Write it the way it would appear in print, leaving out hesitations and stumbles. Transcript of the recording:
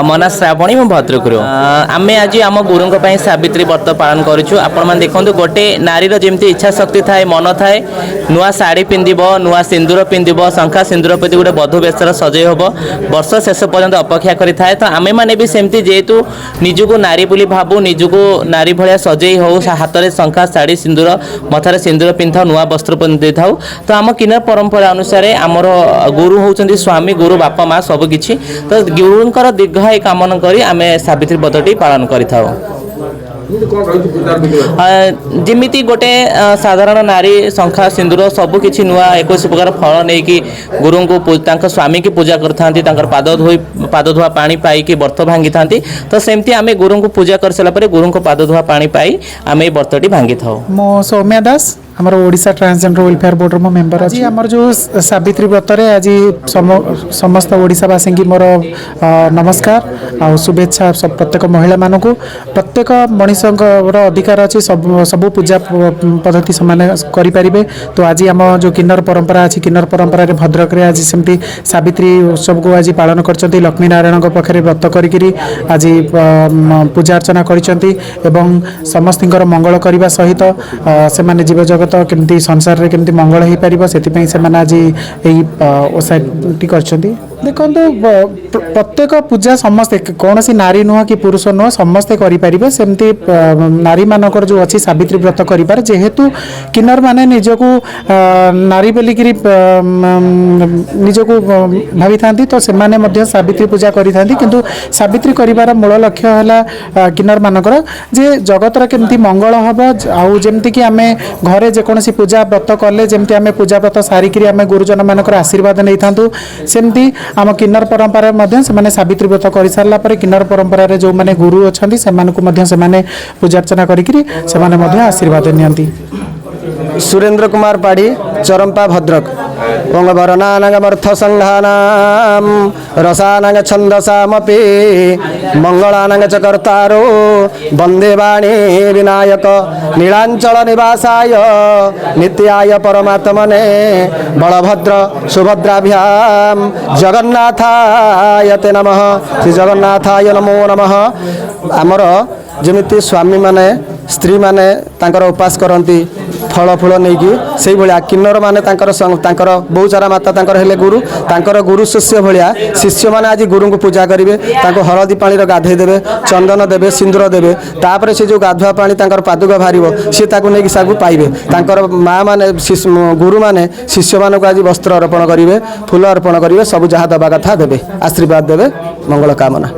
ମୋ ନାଁ ଶ୍ରାବଣୀ ମୁଁ ଭଦ୍ରକରୁ ଆମେ ଆଜି ଆମ ଗୁରୁଙ୍କ ପାଇଁ ସାବିତ୍ରୀ ବ୍ରତ ପାଳନ କରୁଛୁ। ଆପଣମାନେ ଦେଖନ୍ତୁ ଗୋଟେ ନାରୀର ଯେମିତି ଇଚ୍ଛା ଶକ୍ତି ଥାଏ ମନ ଥାଏ ନୂଆ ଶାଢ଼ୀ ପିନ୍ଧିବ ନୂଆ ସିନ୍ଦୁର ପିନ୍ଧିବ ଶଙ୍ଖା ସିନ୍ଦୁର ପିନ୍ଧି ଗୋଟେ ବଧୂ ବେଶରେ ସଜେଇ ହେବ ବର୍ଷ ଶେଷ ପର୍ଯ୍ୟନ୍ତ ଅପେକ୍ଷା କରିଥାଏ। ତ ଆମେମାନେ ବି ସେମିତି ଯେହେତୁ ନିଜକୁ ନାରୀ ବୋଲି ଭାବୁ ନିଜକୁ ନାରୀ ଭଳିଆ ସଜେଇ ହେଉ ହାତରେ ଶଙ୍ଖା ଶାଢ଼ୀ ସିନ୍ଦୁର ମଥାରେ ସିନ୍ଦୁର ପିନ୍ଧିଥାଉ ନୂଆ ବସ୍ତ୍ର ପିନ୍ଧିଥାଉ। ତ ଆମ କିନ୍ନର ପରମ୍ପରା ଅନୁସାରେ ଆମର ଗୁରୁ ହେଉଛନ୍ତି ସ୍ୱାମୀ ଗୁରୁ ବାପା ମା ସବୁକିଛି। ତ ଗୁରୁଙ୍କର ଦୀର୍ଘାୟୁ କାମନା କରି ଆମେ ସାବିତ୍ରୀ ବ୍ରତଟି ପାଳନ କରିଥାଉ। ଯେମିତି ଗୋଟେ ସାଧାରଣ ନାରୀ ଶଙ୍ଖା ସିନ୍ଦୁର ସବୁକିଛି ନୂଆ 21 ପ୍ରକାର ଫଳ ନେଇକି ଗୁରୁଙ୍କୁ ତାଙ୍କ ସ୍ୱାମୀକି ପୂଜା କରିଥାନ୍ତି ତାଙ୍କର ପାଦ ଧୁଆ ପାଣି ପାଇକି ବ୍ରତ ଭାଙ୍ଗିଥାନ୍ତି। ତ ସେମିତି ଆମେ ଗୁରୁଙ୍କୁ ପୂଜା କରିସାରିଲା ପରେ ଗୁରୁଙ୍କ ପାଦ ଧୁଆ ପାଣି ପାଇ ଆମେ এই ବ୍ରତଟି ଭାଙ୍ଗିଥାଉ। ମୁଁ ସୌମ୍ୟା ଦାସ ଆମର ओडिशा ट्रांसजेंडर वेलफेयर बोर्ड रो मेंबर अछि। हमर जो सावित्री व्रत रे आज समस्त ओडिशावासी की मोर नमस्कार आ शुभेच्छा सब प्रत्येक महिला मानकू प्रत्येक मनीषर अधिकार अच्छी सब पूजा पद्धति समान करि परिबे। तो आज आम जो किन्नर परंपरा अच्छी किन्नर परंपरा रे भद्रक रे आज सेमती सावित्री उत्सव को आज पालन करछंती लक्ष्मी नारायण पाखे व्रत करिकिरी आज पूजा अर्चना करिसंती एवं समस्तिंकर मंगल करने सहित से माने जीव जगत केमती संसार रे केमती मंगल हो पार से आज यही ओसाटी करछंती। देखो प्रत्येक पूजा समस्ते कौन सी नारी नुह कि पुरुष नुह समस्ते करें सेमती नारी मानकर जो अच्छी सावित्री व्रत कर जेहेतु किन्नर माने निजको नारी बोलिकी निजको भावी था तो से सावित्री पूजा करि किंतु सावित्री कर मूल लक्ष्य है किन्नर मानकर जे जगतर केमती मंगल हम आउ जमती कि आम घरे जेकोसी पूजा व्रत कले जमती आम पूजा व्रत सारिकी आम गुरुजन मानकर आशीर्वाद नहीं था सेमती आम किन्नर परंपरा से सावित्री व्रत कर सारा पर किन्नर परंपरा रे जो माने गुरु अच्छा से पूजा अर्चना करी आशीर्वाद नियंती। सुरेंद्र कुमार पाड़ी चरंपा भद्रक वरनानगमर्थ संघानाम रसानग छंदसामपि मंगलानग च कर्तारो वंदे वाणी विनायक नीलांचल निवासाय नित्याय परमात्मने बलभद्र सुभद्राभ्याम जगन्नाथाय ते नमः श्री जगन्नाथाय नमो नमः। आमर जमिति स्वामी माने स्त्री माने तांकर उपास करती फल फूल नहीं कि से भाया किन्नर माने तांकर बहुचारा माता तांकर हेले गुरु तांकर गुरु शिष्य भाया शिष्य माने आज गुरु को पूजा करेंगे हलदी पानी गाधे देवे चंदन देवे सिंदूर देवे तापर से जो गाधुआ पानी तांकर पादुक बाहर सी नहीं सब पाइबे तांकर माँ माने गुरु माने शिष्य मानक आज वस्त्र अर्पण करेंगे फूल अर्पण करेंगे सब जहाँ दबा कथा देवे आशीर्वाद देवे मंगल कामना।